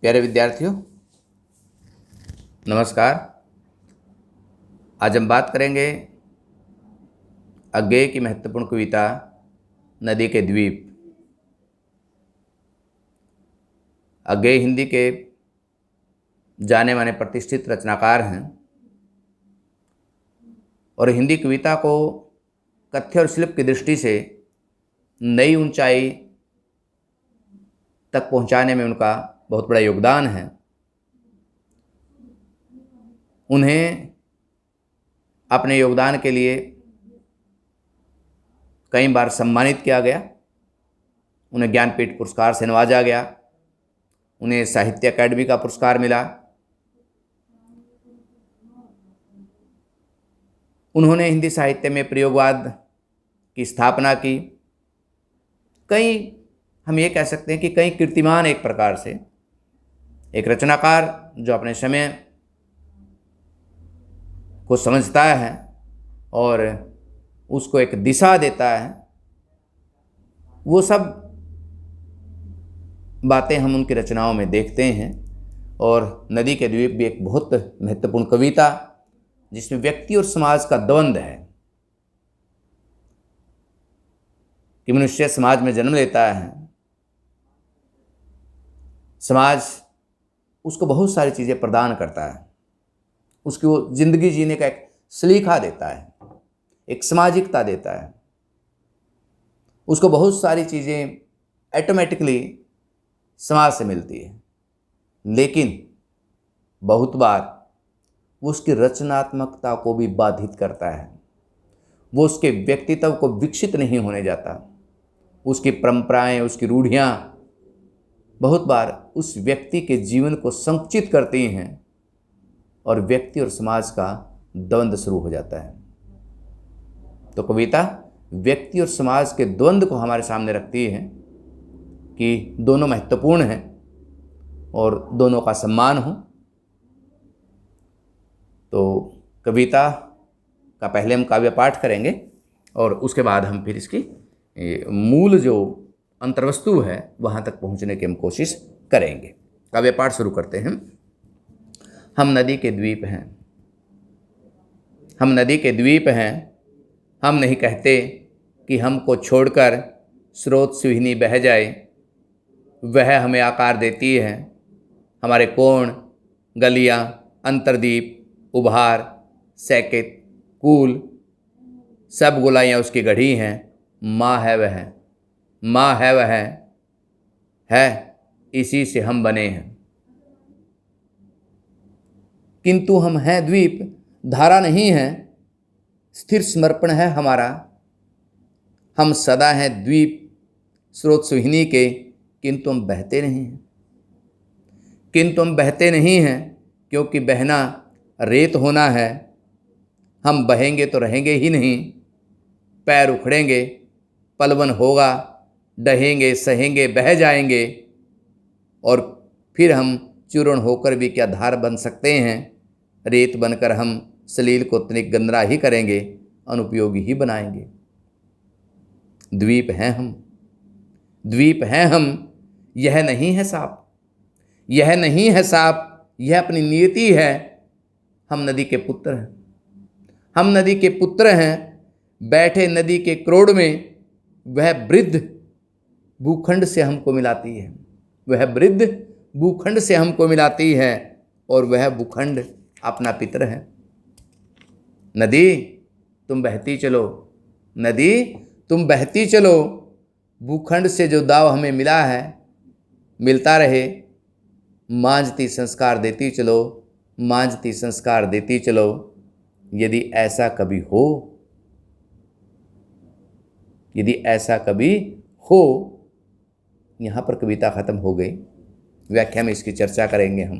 प्यारे विद्यार्थियों, नमस्कार। आज हम बात करेंगे अज्ञेय की महत्वपूर्ण कविता नदी के द्वीप। अज्ञेय हिंदी के जाने माने प्रतिष्ठित रचनाकार हैं और हिंदी कविता को कथ्य और शिल्प की दृष्टि से नई ऊंचाई तक पहुंचाने में उनका बहुत बड़ा योगदान है। उन्हें अपने योगदान के लिए कई बार सम्मानित किया गया। उन्हें ज्ञानपीठ पुरस्कार से नवाजा गया। उन्हें साहित्य अकादमी का पुरस्कार मिला। उन्होंने हिंदी साहित्य में प्रयोगवाद की स्थापना की। कई हम ये कह सकते हैं कि कई कीर्तिमान एक प्रकार से एक रचनाकार जो अपने समय को समझता है और उसको एक दिशा देता है, वो सब बातें हम उनकी रचनाओं में देखते हैं। और नदी के द्वीप भी एक बहुत महत्वपूर्ण कविता जिसमें व्यक्ति और समाज का द्वंद्व है कि मनुष्य समाज में जन्म लेता है। समाज उसको बहुत सारी चीज़ें प्रदान करता है, उसकी वो जिंदगी जीने का एक सलीका देता है, एक सामाजिकता देता है। उसको बहुत सारी चीज़ें ऑटोमेटिकली समाज से मिलती है, लेकिन बहुत बार वो उसकी रचनात्मकता को भी बाधित करता है। वो उसके व्यक्तित्व को विकसित नहीं होने जाता। उसकी परंपराएं, उसकी रूढ़ियाँ बहुत बार उस व्यक्ति के जीवन को संकुचित करती हैं और व्यक्ति और समाज का द्वंद्व शुरू हो जाता है। तो कविता व्यक्ति और समाज के द्वंद्व को हमारे सामने रखती है कि दोनों महत्वपूर्ण हैं और दोनों का सम्मान हो। तो कविता का पहले हम काव्य पाठ करेंगे और उसके बाद हम फिर इसकी मूल जो अंतर्वस्तु है वहाँ तक पहुँचने की हम कोशिश करेंगे। काव्य पाठ शुरू करते हैं। हम नदी के द्वीप हैं, हम नदी के द्वीप हैं। हम नहीं कहते कि हमको छोड़कर स्रोत सुहिनी बह जाए। वह हमें आकार देती है। हमारे कोण, गलियाँ, अंतर्दीप, उभार, सैकित, कूल सब गोलाइयाँ उसकी गढ़ी हैं। माँ है वह, माँ है वह, है इसी से हम बने हैं। किंतु हम हैं द्वीप, धारा नहीं है, स्थिर समर्पण है हमारा। हम सदा हैं द्वीप स्रोत सुहिनी के, किंतु हम बहते नहीं हैं। किंतु हम बहते नहीं हैं क्योंकि बहना रेत होना है। हम बहेंगे तो रहेंगे ही नहीं। पैर उखड़ेंगे, पलवन होगा, डहेंगे, सहेंगे, बह जाएंगे और फिर हम चूर्ण होकर भी क्या धार बन सकते हैं। रेत बनकर हम सलील को तनिक गंदरा ही करेंगे, अनुपयोगी ही बनाएंगे। द्वीप हैं हम, द्वीप हैं हम। यह नहीं है साप, यह नहीं है साप, यह अपनी नियति है। हम नदी के पुत्र हैं, हम नदी के पुत्र हैं। बैठे नदी के क्रोड़ में वह वृद्ध भूखंड से हमको मिलाती है। वह वृद्ध भूखंड से हमको मिलाती है और वह भूखंड अपना पितर है। नदी तुम बहती चलो, नदी तुम बहती चलो। भूखंड से जो दाव हमें मिला है मिलता रहे। मांझती संस्कार देती चलो, मांझती संस्कार देती चलो। यदि ऐसा कभी हो, यदि ऐसा कभी हो। यहाँ पर कविता खत्म हो गई। व्याख्या में इसकी चर्चा करेंगे हम।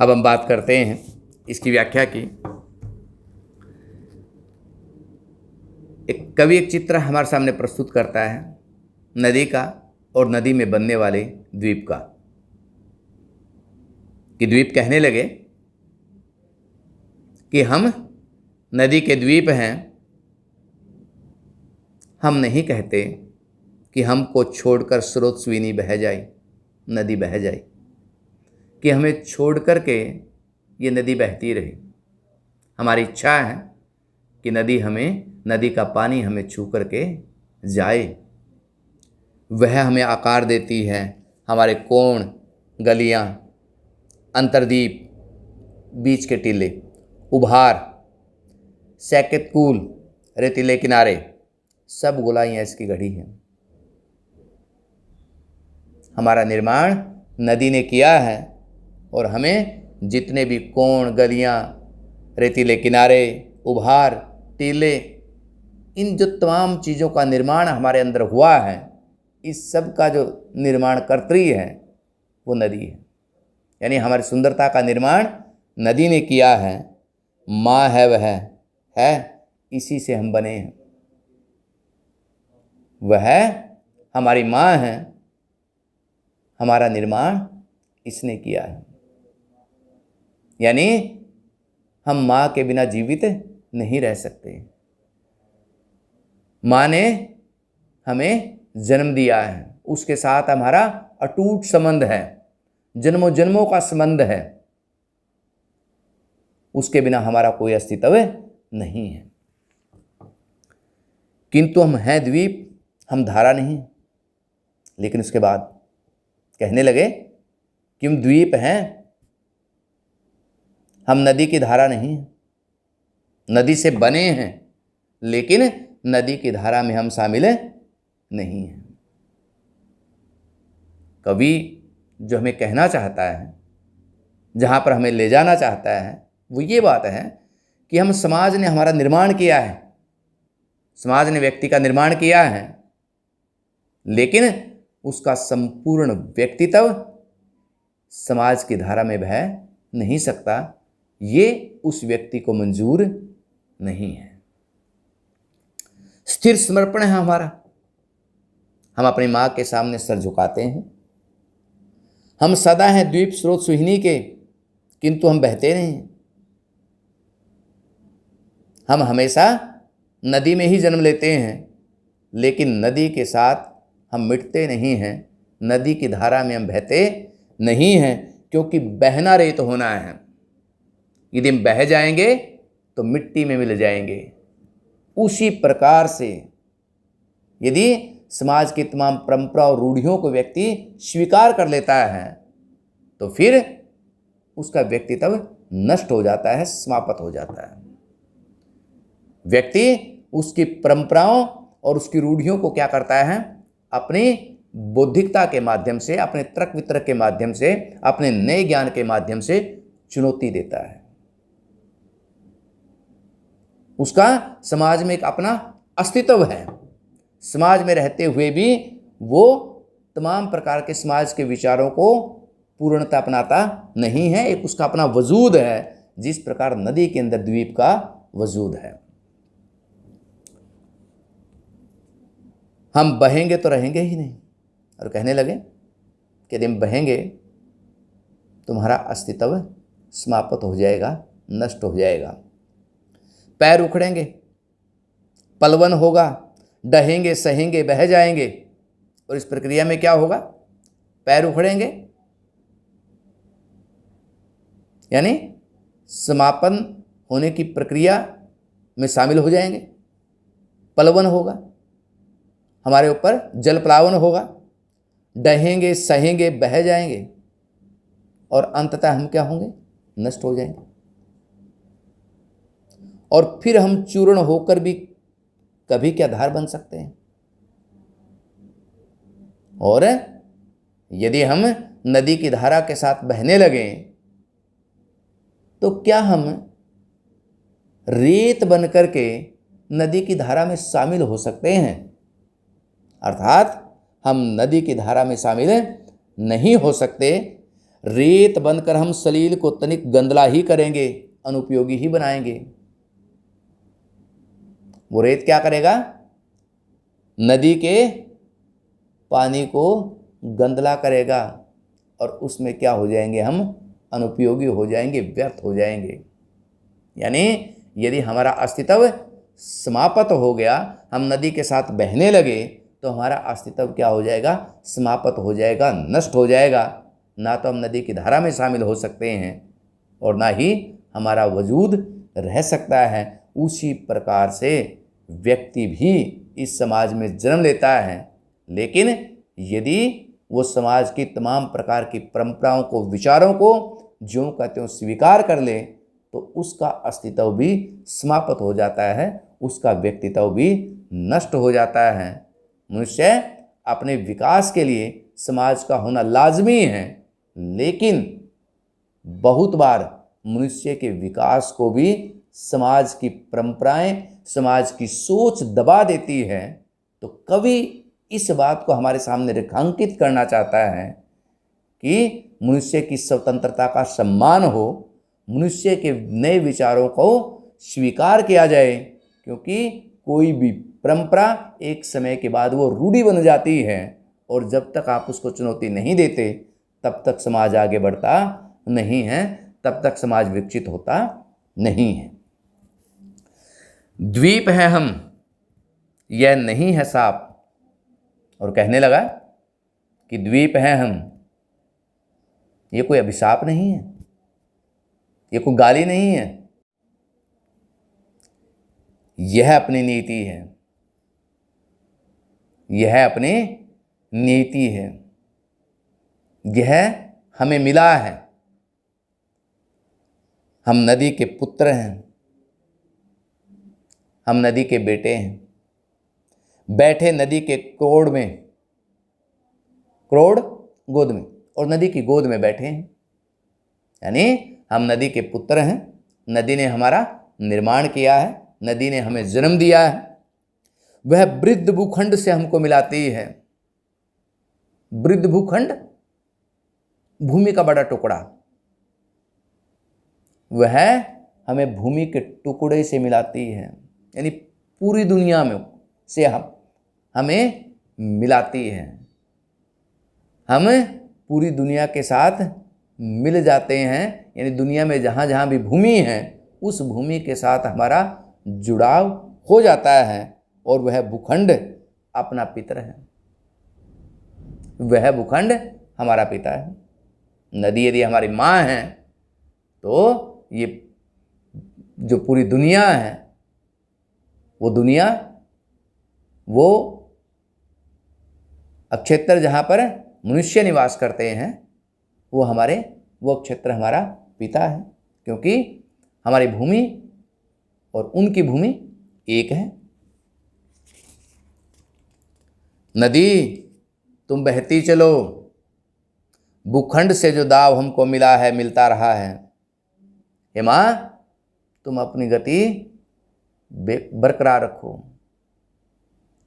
अब हम बात करते हैं इसकी व्याख्या की। एक कवि एक चित्र हमारे सामने प्रस्तुत करता है नदी का और नदी में बनने वाले द्वीप का। कि द्वीप कहने लगे कि हम नदी के द्वीप हैं। हम नहीं कहते कि हमको छोड़कर स्रोत सुहिनी बह जाए। नदी बह जाए, कि हमें छोड़ करके ये नदी बहती रहे। हमारी इच्छा है कि नदी का पानी हमें छू करके जाए। वह हमें आकार देती है, हमारे कोण, गलियां, अंतर्दीप, बीच के टीले, उभार, सैकत कूल, रेतीले किनारे, सब गोलाइयाँ इसकी गढ़ी हैं। हमारा निर्माण नदी ने किया है और हमें जितने भी कोण, गलियां, रेतीले किनारे, उभार, टीले, इन जो तमाम चीज़ों का निर्माण हमारे अंदर हुआ है, इस सब का जो निर्माण कर्त्री है वो नदी है। यानी हमारी सुंदरता का निर्माण नदी ने किया है। माँ है वह है, इसी से हम बने हैं। वह हमारी माँ है, हमारा निर्माण इसने किया है। यानी हम माँ के बिना जीवित नहीं रह सकते। माँ ने हमें जन्म दिया है, उसके साथ हमारा अटूट संबंध है, जन्मों जन्मों का संबंध है। उसके बिना हमारा कोई अस्तित्व नहीं है। किंतु हम हैं द्वीप, हम धारा नहीं। लेकिन उसके बाद कहने लगे कि हम द्वीप हैं, हम नदी की धारा नहीं हैं। नदी से बने हैं, लेकिन नदी की धारा में हम शामिल नहीं हैं। कवि जो हमें कहना चाहता है, जहाँ पर हमें ले जाना चाहता है, वो ये बात है कि हम समाज ने हमारा निर्माण किया है, समाज ने व्यक्ति का निर्माण किया है, लेकिन उसका संपूर्ण व्यक्तित्व समाज की धारा में बह नहीं सकता। ये उस व्यक्ति को मंजूर नहीं है। स्थिर समर्पण है हमारा। हम अपनी माँ के सामने सर झुकाते हैं। हम सदा हैं द्वीप स्रोत सुहिनी के, किंतु हम बहते नहीं। हम हमेशा नदी में ही जन्म लेते हैं, लेकिन नदी के साथ हम मिटते नहीं हैं। नदी की धारा में हम बहते नहीं हैं, क्योंकि बहना रेत होना है। यदि हम बह जाएंगे तो मिट्टी में मिल जाएंगे। उसी प्रकार से यदि समाज की तमाम परंपरा और रूढ़ियों को व्यक्ति स्वीकार कर लेता है, तो फिर उसका व्यक्तित्व नष्ट हो जाता है, समाप्त हो जाता है। व्यक्ति उसकी परंपराओं और उसकी रूढ़ियों को क्या करता है? अपनी बौद्धिकता के माध्यम से, अपने तर्क वितर्क के माध्यम से, अपने नए ज्ञान के माध्यम से चुनौती देता है। उसका समाज में एक अपना अस्तित्व है। समाज में रहते हुए भी वो तमाम प्रकार के समाज के विचारों को पूर्णता अपनाता नहीं है। एक उसका अपना वजूद है, जिस प्रकार नदी के अंदर द्वीप का वजूद है। हम बहेंगे तो रहेंगे ही नहीं। और कहने लगे कि यदि हम बहेंगे तुम्हारा अस्तित्व समाप्त हो जाएगा, नष्ट हो जाएगा। पैर उखड़ेंगे, पलवन होगा, डहेंगे, सहेंगे, बह जाएंगे। और इस प्रक्रिया में क्या होगा? पैर उखड़ेंगे यानी समापन होने की प्रक्रिया में शामिल हो जाएंगे। पलवन होगा, हमारे ऊपर जल प्लावन होगा, डहेंगे, सहेंगे, बह जाएंगे, और अंततः हम क्या होंगे? नष्ट हो जाएंगे। और फिर हम चूर्ण होकर भी कभी क्या धार बन सकते हैं? और यदि हम नदी की धारा के साथ बहने लगे तो क्या हम रेत बनकर के नदी की धारा में शामिल हो सकते हैं? अर्थात हम नदी की धारा में शामिल नहीं हो सकते। रेत बनकर हम सलील को तनिक गंदला ही करेंगे, अनुपयोगी ही बनाएंगे। वो रेत क्या करेगा? नदी के पानी को गंदला करेगा, और उसमें क्या हो जाएंगे? हम अनुपयोगी हो जाएंगे, व्यर्थ हो जाएंगे। यानी यदि हमारा अस्तित्व समाप्त हो गया, हम नदी के साथ बहने लगे, तो हमारा अस्तित्व क्या हो जाएगा? समाप्त हो जाएगा, नष्ट हो जाएगा। ना तो हम नदी की धारा में शामिल हो सकते हैं और ना ही हमारा वजूद रह सकता है। उसी प्रकार से व्यक्ति भी इस समाज में जन्म लेता है, लेकिन यदि वो समाज की तमाम प्रकार की परंपराओं को, विचारों को ज्यों का त्यों स्वीकार कर ले तो उसका अस्तित्व भी समाप्त हो जाता है, उसका व्यक्तित्व भी नष्ट हो जाता है। मनुष्य अपने विकास के लिए समाज का होना लाजमी है, लेकिन बहुत बार मनुष्य के विकास को भी समाज की परंपराएं, समाज की सोच दबा देती है। तो कवि इस बात को हमारे सामने रेखांकित करना चाहता है कि मनुष्य की स्वतंत्रता का सम्मान हो, मनुष्य के नए विचारों को स्वीकार किया जाए, क्योंकि कोई भी परंपरा एक समय के बाद वो रूढ़ी बन जाती है और जब तक आप उसको चुनौती नहीं देते तब तक समाज आगे बढ़ता नहीं है, तब तक समाज विकसित होता नहीं है। द्वीप है हम, यह नहीं है साप। और कहने लगा कि द्वीप है हम, ये कोई अभिशाप नहीं है, ये कोई गाली नहीं है, यह अपनी नीति है, यह अपनी नीति है, यह हमें मिला है। हम नदी के पुत्र हैं, हम नदी के बेटे हैं, बैठे नदी के क्रोड़ में, क्रोड़ गोद में, और नदी की गोद में बैठे हैं। यानी हम नदी के पुत्र हैं, नदी ने हमारा निर्माण किया है, नदी ने हमें जन्म दिया है। वह वृद्ध भूखंड से हमको मिलाती है। वृद्ध भूखंड, भूमि का बड़ा टुकड़ा, वह हमें भूमि के टुकड़े से मिलाती है। यानी पूरी दुनिया में से हमें मिलाती है। हम पूरी दुनिया के साथ मिल जाते हैं। यानी दुनिया में जहाँ जहाँ भी भूमि है उस भूमि के साथ हमारा जुड़ाव हो जाता है और वह भूखंड अपना पितर है, वह भूखंड हमारा पिता है। नदी यदि हमारी माँ है तो ये जो पूरी दुनिया है वो दुनिया, वो क्षेत्र जहाँ पर मनुष्य निवास करते हैं वो क्षेत्र हमारा पिता है, क्योंकि हमारी भूमि और उनकी भूमि एक है। नदी तुम बहती चलो, भूखंड से जो दाव हमको मिला है मिलता रहा है। हे माँ, तुम अपनी गति बरकरार रखो,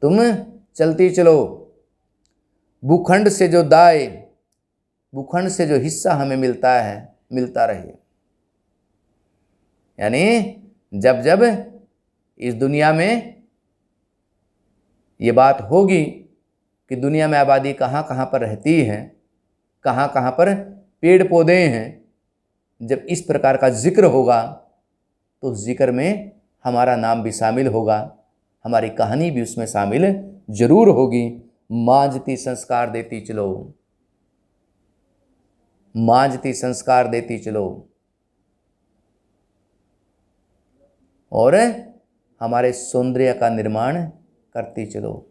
तुम चलती चलो। भूखंड से जो दाय, भूखंड से जो हिस्सा हमें मिलता है मिलता रहे। यानी जब जब इस दुनिया में ये बात होगी कि दुनिया में आबादी कहाँ कहाँ पर रहती है, कहाँ कहाँ पर पेड़ पौधे हैं, जब इस प्रकार का जिक्र होगा तो उस जिक्र में हमारा नाम भी शामिल होगा, हमारी कहानी भी उसमें शामिल जरूर होगी। मांझती संस्कार देती चलो, मांझती संस्कार देती चलो, और हमारे सौंदर्य का निर्माण करती चलो,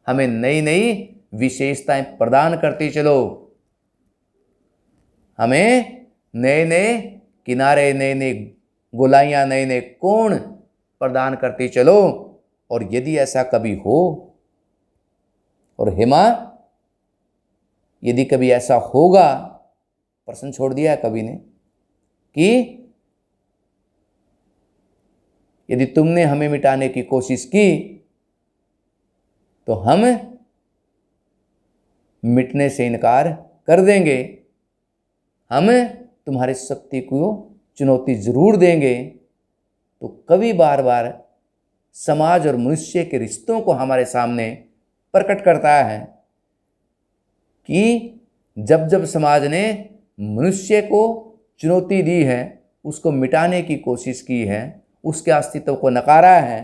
हमें नई नई विशेषताएं प्रदान करती चलो, हमें नए नए किनारे, नए नए गोलाइयाँ, नए नए कोण प्रदान करती चलो। और यदि ऐसा कभी हो, और हेमा यदि कभी ऐसा होगा, प्रश्न छोड़ दिया है कवि ने कि यदि तुमने हमें मिटाने की कोशिश की तो हम मिटने से इनकार कर देंगे, हम तुम्हारी शक्ति को चुनौती जरूर देंगे। तो कवि बार बार समाज और मनुष्य के रिश्तों को हमारे सामने प्रकट करता है कि जब जब समाज ने मनुष्य को चुनौती दी है, उसको मिटाने की कोशिश की है, उसके अस्तित्व को नकारा है,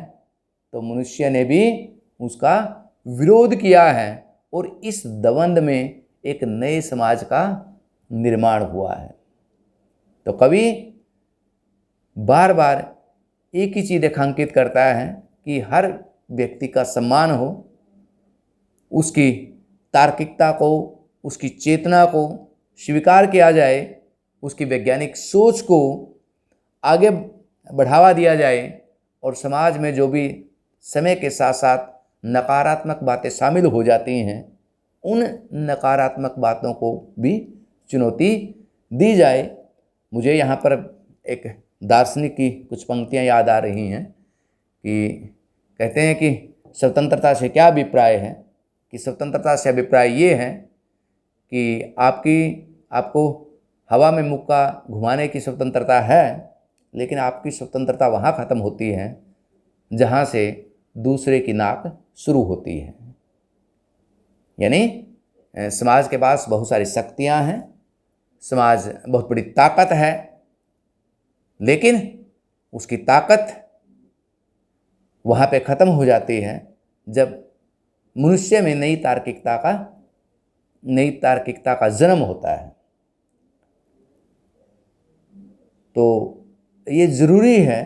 तो मनुष्य ने भी उसका विरोध किया है और इस द्वंद्व में एक नए समाज का निर्माण हुआ है। तो कवि बार बार एक ही चीज़ रेखांकित करता है कि हर व्यक्ति का सम्मान हो, उसकी तार्किकता को, उसकी चेतना को स्वीकार किया जाए, उसकी वैज्ञानिक सोच को आगे बढ़ावा दिया जाए और समाज में जो भी समय के साथ साथ नकारात्मक बातें शामिल हो जाती हैं उन नकारात्मक बातों को भी चुनौती दी जाए। मुझे यहाँ पर एक दार्शनिक की कुछ पंक्तियाँ याद आ रही हैं कि कहते हैं कि स्वतंत्रता से क्या अभिप्राय है, कि स्वतंत्रता से अभिप्राय ये है कि आपको हवा में मुक्का घुमाने की स्वतंत्रता है, लेकिन आपकी स्वतंत्रता वहाँ ख़त्म होती है जहाँ से दूसरे की नाक शुरू होती है। यानी समाज के पास बहुत सारी शक्तियाँ हैं, समाज बहुत बड़ी ताकत है, लेकिन उसकी ताकत वहाँ पे ख़त्म हो जाती है जब मनुष्य में नई तार्किकता का जन्म होता है। तो ये ज़रूरी है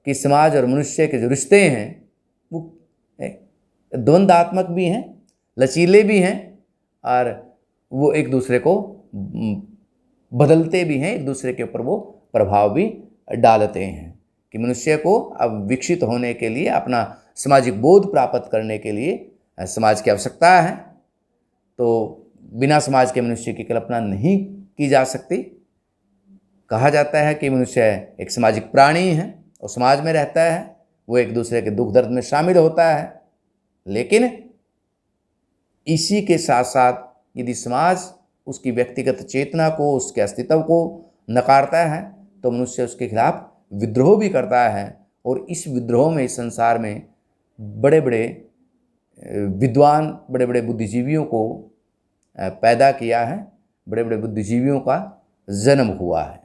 कि समाज और मनुष्य के जो रिश्ते हैं वो द्वंद्वात्मक भी हैं, लचीले भी हैं और वो एक दूसरे को बदलते भी हैं, एक दूसरे के ऊपर वो प्रभाव भी डालते हैं कि मनुष्य को अब विकसित होने के लिए, अपना सामाजिक बोध प्राप्त करने के लिए समाज की आवश्यकता है। तो बिना समाज के मनुष्य की कल्पना नहीं की जा सकती। कहा जाता है कि मनुष्य एक सामाजिक प्राणी है और समाज में रहता है, वो एक दूसरे के दुख दर्द में शामिल होता है, लेकिन इसी के साथ साथ यदि समाज उसकी व्यक्तिगत चेतना को, उसके अस्तित्व को नकारता है तो मनुष्य उसके खिलाफ विद्रोह भी करता है और इस विद्रोह में, इस संसार में बड़े बड़े विद्वान, बड़े बड़े बुद्धिजीवियों को पैदा किया है, बड़े बड़े बुद्धिजीवियों का जन्म हुआ है।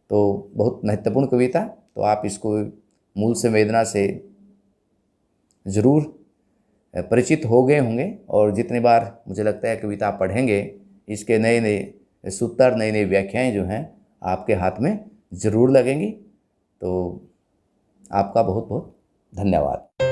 तो बहुत महत्वपूर्ण कविता, तो आप इसको मूल संवेदना से ज़रूर परिचित हो गए होंगे और जितने बार मुझे लगता है कविता पढ़ेंगे इसके नए नए सूत्र, नई नई व्याख्याएं जो हैं आपके हाथ में ज़रूर लगेंगी। तो आपका बहुत बहुत धन्यवाद।